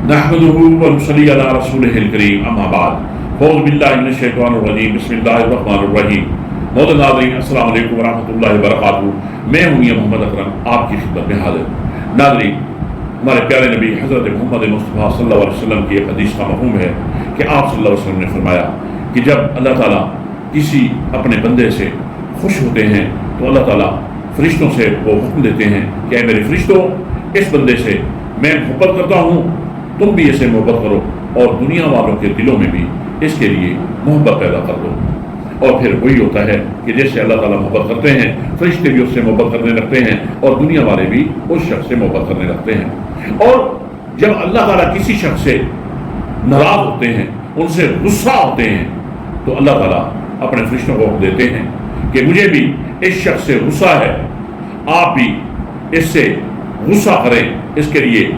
نحمده ونصلي على رسوله الكريم اما بعد اعوذ باللہ من الشیطان الرجیم بسم اللہ الرحمن الرحیم۔ محترم ناظرین السلام علیکم ورحمۃ اللہ وبرکاتہ۔ میں ہوں میاں محمد اکرم آپ کی خدمت میں حاضر۔ ناظرین، ہمارے پیارے نبی حضرت محمد مصطفیٰ صلی اللہ علیہ وسلم کی ایک حدیث کا مفہوم ہے کہ آپ صلی اللہ علیہ وسلم نے فرمایا کہ جب اللہ تعالیٰ کسی اپنے بندے سے خوش ہوتے ہیں تو اللہ تعالیٰ فرشتوں سے وہ حکم دیتے ہیں کہ اے میرے فرشتوں، اس بندے سے میں محبت کرتا ہوں، تم بھی اسے محبت کرو اور دنیا والوں کے دلوں میں بھی اس کے لیے محبت پیدا کر دو۔ اور پھر وہی ہوتا ہے کہ جیسے اللہ تعالیٰ محبت کرتے ہیں، فرشتے بھی اس سے محبت کرنے لگتے ہیں اور دنیا والے بھی اس شخص سے محبت کرنے لگتے ہیں۔ اور جب اللہ تعالیٰ کسی شخص سے ناراض ہوتے ہیں، ان سے غصہ ہوتے ہیں، تو اللہ تعالیٰ اپنے فرشتوں کو حکم دیتے ہیں کہ مجھے بھی اس شخص سے غصہ ہے، آپ بھی اس سے غصہ کریں، اس کے لیے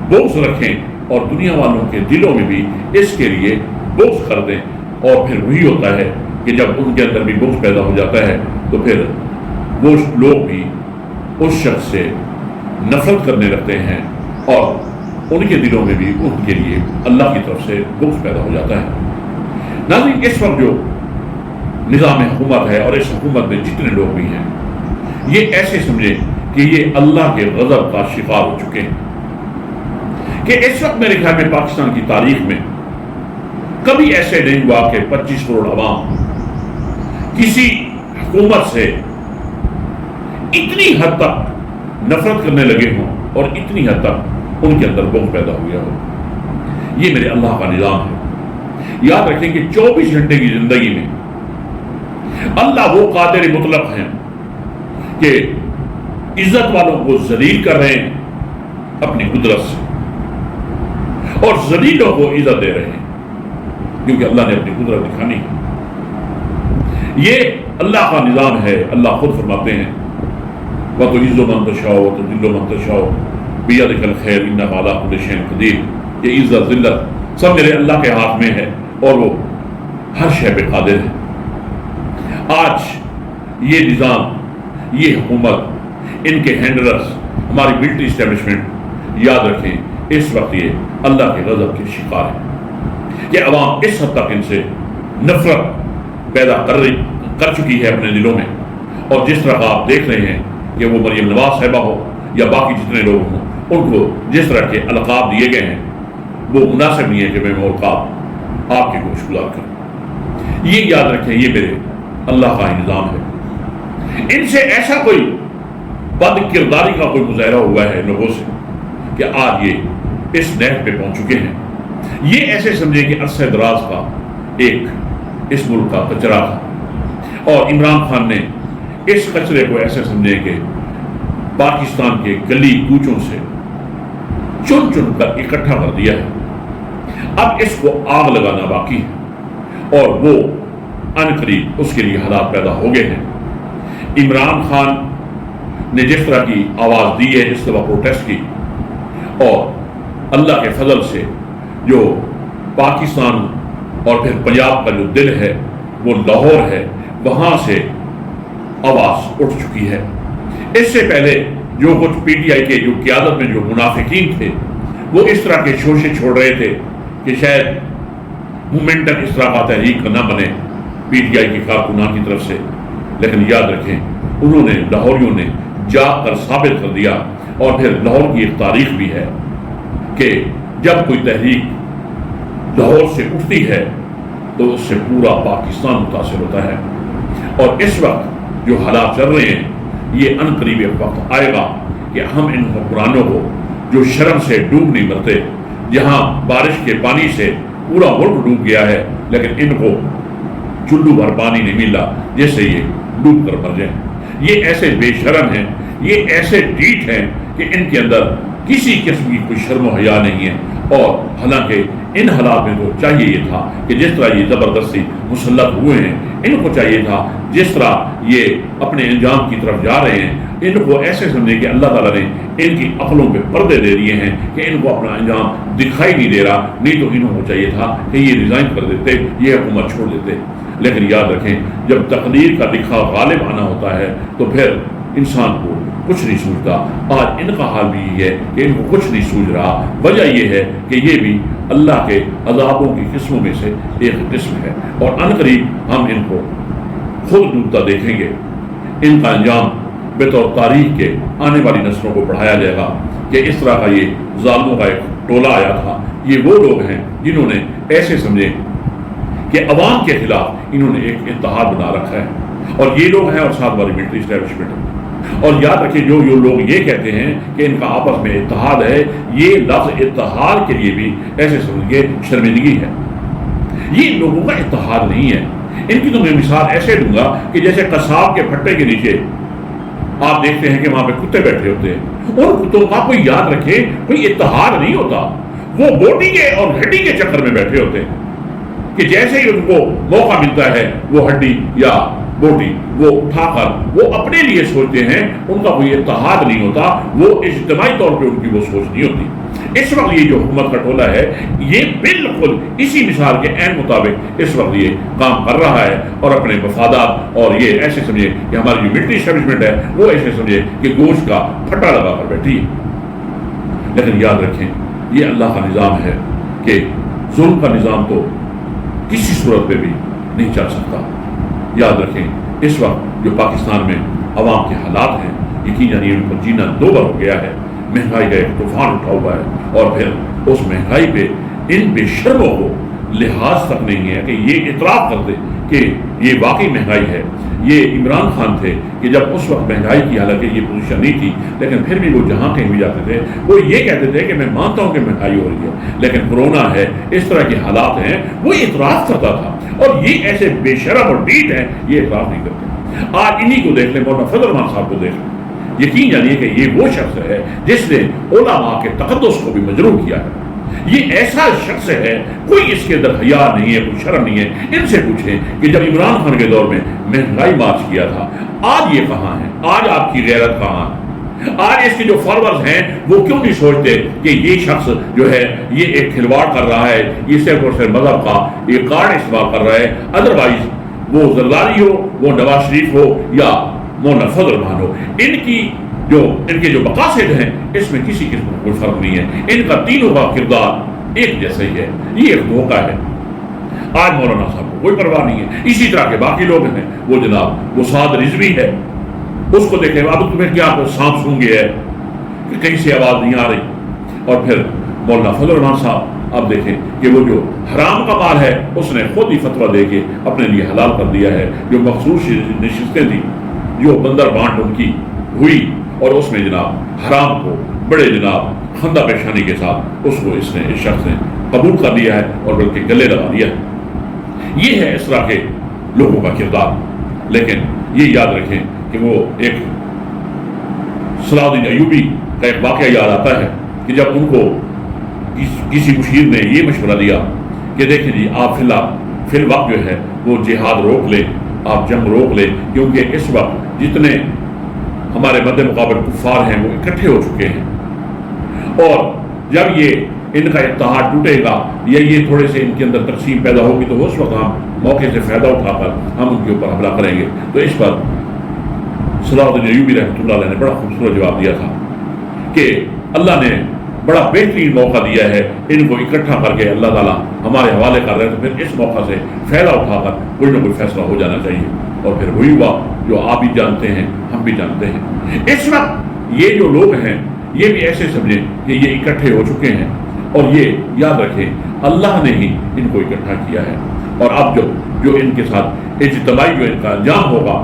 بغض رکھیں اور دنیا والوں کے دلوں میں بھی اس کے لیے بغض کر دیں۔ اور پھر وہی ہوتا ہے کہ جب ان کے اندر بھی بغض پیدا ہو جاتا ہے تو پھر وہ لوگ بھی اس شخص سے نفرت کرنے لگتے ہیں اور ان کے دلوں میں بھی ان کے لیے اللہ کی طرف سے بغض پیدا ہو جاتا ہے۔ ناظرین، اس وقت جو نظام حکومت ہے اور اس حکومت میں جتنے لوگ بھی ہیں، یہ ایسے سمجھیں کہ یہ اللہ کے غضب کا شکار ہو چکے ہیں کہ اس وقت میرے خیال میں پاکستان کی تاریخ میں کبھی ایسے نہیں ہوا کہ 25 کروڑ عوام کسی حکومت سے اتنی حد تک نفرت کرنے لگے ہوں اور اتنی حد تک ان کے اندر بغض پیدا ہو گیا ہو۔ یہ میرے اللہ کا نظام ہے۔ یاد رکھیں کہ 24 گھنٹے کی زندگی میں اللہ وہ قادر مطلق ہیں کہ عزت والوں کو ذلیل کر رہے ہیں اپنی قدرت سے اور ذلیلوں کو عزت دے رہے ہیں کیونکہ اللہ نے اپنی قدرت دکھانی ہے۔ یہ اللہ کا نظام ہے۔ اللہ خود فرماتے ہیں وَتُعِزُّ مَن تَشَاءُ وَتُذِلُّ مَن تَشَاءُ بِيَدِكَ الْخَيْرُ إِنَّكَ عَلَىٰ كُلِّ شَيْءٍ قَدِيرٌ۔ یہ عزت ذلت سب میرے اللہ کے ہاتھ میں ہے اور وہ ہر شے پہ قادر ہے۔ آج یہ نظام، یہ حکومت، ان کے ہینڈلرز، ہماری ملٹری اسٹیبلشمنٹ، یاد رکھیں اس وقت یہ اللہ کے غضب کے شکار ہے کہ عوام اس حد تک ان سے نفرت پیدا کر چکی ہے اپنے دلوں میں۔ اور جس طرح آپ دیکھ رہے ہیں کہ وہ مریم نواز صاحبہ ہو یا باقی جتنے لوگ ہوں، ان کو جس طرح کے القاب دیے گئے ہیں وہ مناسب نہیں ہے کہ میں وہ القاب آپ کے گوش گزار کروں۔ یہ یاد رکھیں یہ میرے اللہ کا ہی نظام ہے۔ ان سے ایسا کوئی بد کرداری کا کوئی مظاہرہ ہوا ہے لوگوں سے کہ آج یہ اس نیٹ پہ پہنچ چکے ہیں۔ یہ ایسے سمجھے کہ عرصہ دراز کا ایک اس ملک کا کچرا تھا اور عمران خان نے اس کچرے کو ایسے سمجھے کہ پاکستان کے گلی کوچوں سے چن چن کر اکٹھا کر دیا ہے۔ اب اس کو آگ لگانا باقی ہے اور وہ عنقریب اس کے لیے حالات پیدا ہو گئے ہیں۔ عمران خان نے جس طرح کی آواز دی ہے، جس طرح پروٹیسٹ کی، اور اللہ کے فضل سے جو پاکستان اور پھر پنجاب کا جو دل ہے وہ لاہور ہے، وہاں سے آواز اٹھ چکی ہے۔ اس سے پہلے جو کچھ پی ٹی آئی کے جو قیادت میں جو منافقین تھے وہ اس طرح کے شوشے چھوڑ رہے تھے کہ شاید مومنٹم اس طرح کا تحریک نہ بنے پی ٹی آئی کے کارکنان کی طرف سے، لیکن یاد رکھیں انہوں نے، لاہوریوں نے جا کر ثابت کر دیا۔ اور پھر لاہور کی ایک تاریخ بھی ہے کہ جب کوئی تحریک لاہور سے اٹھتی ہے تو اس سے پورا پاکستان متاثر ہوتا ہے۔ اور اس وقت جو حالات چل رہے ہیں، یہ عنقریب ایک وقت آئے گا کہ ہم ان حکمرانوں کو جو شرم سے ڈوب نہیں مرتے، جہاں بارش کے پانی سے پورا ملک ڈوب گیا ہے لیکن ان کو چلو بھر پانی نہیں ملا جس سے یہ ڈوب کر مر جائیں۔ یہ ایسے بے شرم ہیں، یہ ایسے ڈیٹ ہیں کہ ان کے اندر کسی قسم کی کوئی شرم و حیا نہیں ہے۔ اور حالانکہ ان حالات میں تو چاہیے یہ تھا کہ جس طرح یہ زبردستی مسلط ہوئے ہیں، ان کو چاہیے تھا جس طرح یہ اپنے انجام کی طرف جا رہے ہیں، ان کو ایسے سمجھے کہ اللہ تعالیٰ نے ان کی عقلوں پہ پردے دے دیے ہیں کہ ان کو اپنا انجام دکھائی نہیں دے رہا، نہیں تو انہوں کو چاہیے تھا کہ یہ ریزائن کر دیتے، یہ حکومت چھوڑ دیتے۔ لیکن یاد رکھیں جب تقدیر کا لکھا غالب آنا ہوتا ہے تو پھر انسان کو کچھ نہیں سوچتا. آج ان کا حال بھی یہ ہے کہ ان کو کچھ نہیں سوچ رہا. وجہ یہ ہے کہ یہ بھی اللہ کے عذابوں کی قسموں میں سے ایک قسم ہے، اور عنقریب ہم ان کو خود ڈوبتا دیکھیں گے. ان کا انجام بطور تاریخ کے آنے والی نسلوں کو پڑھایا جائے گا کہ اس طرح کا یہ ظالموں کا ایک ٹولہ آیا تھا. یہ وہ لوگ ہیں جنہوں نے ایسے سمجھے کہ عوام کے خلاف انہوں نے ایک اتحاد بنا رکھا ہے، اور یہ لوگ ہیں اور ساتھ والی ملٹری اسٹیبلشمنٹ ہے. اور یاد رکھیں جو لوگ یہ کہتے ہیں کہ ان کا آپس میں اتحاد ہے، یہ لفظ اتحاد کے لیے بھی ایسے سمجھے شرمندگی ہے. یہ ان لوگوں کا اتحاد نہیں ہے. ان کی تو میں مثال ایسے دوں گا کہ جیسے قصاب کے پھٹے کے نیچے آپ دیکھتے ہیں کہ وہاں پہ کتے بیٹھے ہوتے ہیں، اور کتوں کا کوئی یاد رکھے کوئی اتحاد نہیں ہوتا. وہ بوٹی کے اور ہڈی کے چکر میں بیٹھے ہوتے ہیں کہ جیسے ہی ان کو موقع ملتا ہے وہ ہڈی یا بوٹی وہ اٹھا کر وہ اپنے لیے سوچتے ہیں. ان کا کوئی اتحاد نہیں ہوتا، وہ اجتماعی طور پہ ان کی وہ سوچ نہیں ہوتی. اس وقت یہ جو حکومت کا ٹولہ ہے یہ بالکل اسی مثال کے عین مطابق اس وقت یہ کام کر رہا ہے، اور اپنے مفادات اور یہ ایسے سمجھے کہ ہماری جو ملٹری اسٹیبلشمنٹ ہے وہ ایسے سمجھے کہ گوشت کا پھٹا لگا کر بیٹھی ہے. لیکن یاد رکھیں یہ اللہ کا نظام ہے کہ ظلم کا نظام تو کسی صورت پہ بھی نہیں چل سکتا. یاد رکھیں اس وقت جو پاکستان میں عوام کے حالات ہیں یقیناً ان پر جینا دو بار ہو گیا ہے. مہنگائی کا ایک طوفان اٹھا ہوا ہے، اور پھر اس مہنگائی پہ ان بے شرموں کو لحاظ تک نہیں ہے کہ یہ اعتراف کر دے کہ یہ واقعی مہنگائی ہے. یہ عمران خان تھے کہ جب اس وقت مہنگائی کی حالانکہ یہ پوزیشن نہیں تھی، لیکن پھر بھی وہ جہاں کہیں بھی جاتے تھے وہ یہ کہتے تھے کہ میں مانتا ہوں کہ مہنگائی ہو رہی ہے، لیکن کورونا ہے، اس طرح کے حالات ہیں. وہ اعتراف کرتا تھا، اور یہ ایسے بے شرم اور ڈیٹ ہیں یہ اعتراف نہیں کرتے. آج انہی کو دیکھ لیں، مولانا فضل الرحمان صاحب کو دیکھ لیں. یقین جانیے کہ یہ وہ شخص ہے جس نے علماء کے تقدس کو بھی مجروح کیا ہے. یہ ایسا شخص ہے کوئی اس کے اندر حیا نہیں ہے، کوئی شرم نہیں ہے. ان سے پوچھیں کہ جب عمران خان کے دور میں مہنگائی مارچ کیا تھا، آج یہ کہاں ہے؟ آج آپ کی غیرت کہاں ہے؟ آج اس کے جو فالوورز ہیں وہ کیوں نہیں سوچتے کہ یہ شخص جو ہے یہ ایک کھلواڑ کر رہا ہے، یہ صرف اور صرف مذہب کا ایک کارڈ استعمال کر رہا ہے. ادروائز وہ زرداری ہو، وہ نواز شریف ہو یا مولانا فضل الرحمان ہو، ان کے جو مقاصد ہیں اس میں کسی قسم کا کوئی فرق نہیں ہے. ان کا تینوں کا کردار ایک جیسا ہی ہے. یہ ایک دھوکہ ہے. آج مولانا صاحب کو کوئی پرواہ نہیں ہے. اسی طرح کے باقی لوگ ہیں، وہ جناب وہ سعد رضوی ہے، اس کو دیکھیں اب تمہیں کیا سانپ سونگ گیا ہے کہ کہیں سے آواز نہیں آ رہی. اور پھر مولانا فضل الرحمان صاحب اب دیکھیں کہ وہ جو حرام کا مال ہے اس نے خود ہی فتویٰ دے کے اپنے لیے حلال کر دیا ہے. جو مخصوص نشستیں تھیں جو بندر بانٹ ان کی ہوئی، اور اس میں جناب حرام کو بڑے جناب خندہ پیشانی کے ساتھ اس شخص نے قبول کر لیا ہے اور بلکہ گلے لگا دیا ہے. یہ ہے اس طرح کے لوگوں کا کردار. لیکن یہ یاد رکھیں کہ وہ ایک صلاح الدین ایوبی کا ایک واقعہ یاد آتا ہے کہ جب ان کو کسی مشیر نے یہ مشورہ دیا کہ دیکھیں جی آپ فی الوقت جو ہے وہ جہاد روک لیں، آپ جنگ روک لیں، کیونکہ اس وقت جتنے ہمارے مد مقابل کفار ہیں وہ اکٹھے ہو چکے ہیں، اور جب یہ ان کا اتحاد ٹوٹے گا یا یہ تھوڑے سے ان کے اندر تقسیم پیدا ہوگی تو اس وقت ہم موقع سے فائدہ اٹھا کر ہم ان کے اوپر حملہ کریں گے. تو اس پر صلاح الدین ایوبی رحمۃ اللہ علیہ نے بڑا خوبصورت جواب دیا تھا کہ اللہ نے بڑا بہترین موقع دیا ہے، ان کو اکٹھا کر کے اللہ تعالیٰ ہمارے حوالے کر رہے ہیں، تو پھر اس موقع سے فائدہ اٹھا کر کوئی نہ کوئی فیصلہ ہو جانا چاہیے. اور پھر وہی ہوا جو آپ بھی جانتے ہیں، ہم بھی جانتے ہیں. اس وقت یہ جو لوگ ہیں یہ بھی ایسے سمجھیں کہ یہ اکٹھے ہو چکے ہیں، اور یہ یاد رکھیں اللہ نے ہی ان کو اکٹھا کیا ہے. اور اب جو ان کے ساتھ اجتماعی جو ان کا انجام ہوگا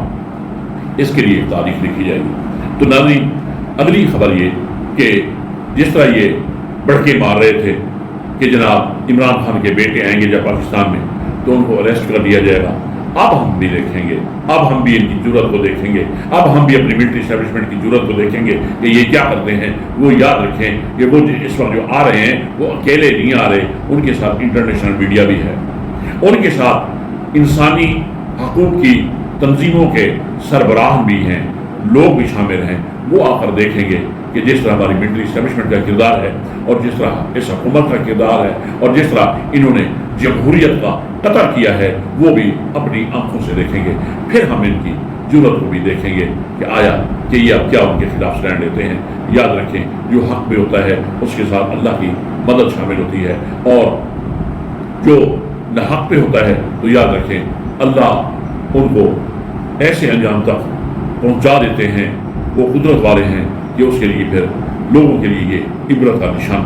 اس کے لیے تاریخ لکھی جائے گی. تو ناظرین اگلی خبر یہ کہ جس طرح یہ بڑھکے مار رہے تھے کہ جناب عمران خان کے بیٹے آئیں گے جب پاکستان میں تو ان کو اریسٹ کر دیا جائے گا، اب ہم بھی دیکھیں گے، اب ہم بھی ان کی جرت کو دیکھیں گے، اب ہم بھی اپنی ملٹری اسٹیبلشمنٹ کی جرت کو دیکھیں گے کہ یہ کیا کرتے ہیں. وہ یاد رکھیں کہ وہ اس وقت جو آ رہے ہیں وہ اکیلے نہیں آ رہے، ان کے ساتھ انٹرنیشنل میڈیا بھی ہے، ان کے ساتھ انسانی حقوق کی تنظیموں کے سربراہ بھی ہیں، لوگ بھی شامل ہیں. وہ آ کر دیکھیں گے کہ جس طرح ہماری ملٹری اسٹیبلشمنٹ کا کردار ہے اور جس طرح اس حکومت کا کردار ہے اور جس طرح انہوں نے جمہوریت کا قطع کیا ہے وہ بھی اپنی آنکھوں سے دیکھیں گے. پھر ہم ان کی جرت کو بھی دیکھیں گے کہ آیا کہ یہ اب کیا ان کے خلاف اسٹینڈ لیتے ہیں۔ یاد رکھیں جو حق پہ ہوتا ہے اس کے ساتھ اللہ کی مدد شامل ہوتی ہے، اور جو نہ حق پہ ہوتا ہے تو یاد رکھیں اللہ ان کو ایسے انجام تک پہنچا دیتے ہیں، وہ قدرت والے ہیں کہ اس کے لیے پھر لوگوں کے لیے یہ عبرت کا نشان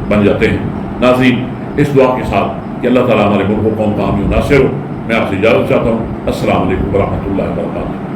بن جاتے ہیں۔ ناظرین، اس دعا کے ساتھ کہ اللہ تعالیٰ ہمارے ملک و قوم کا حامی و ناصر ہو، میں آپ سے اجازت چاہتا ہوں۔ السلام علیکم ورحمۃ اللہ وبرکاتہ۔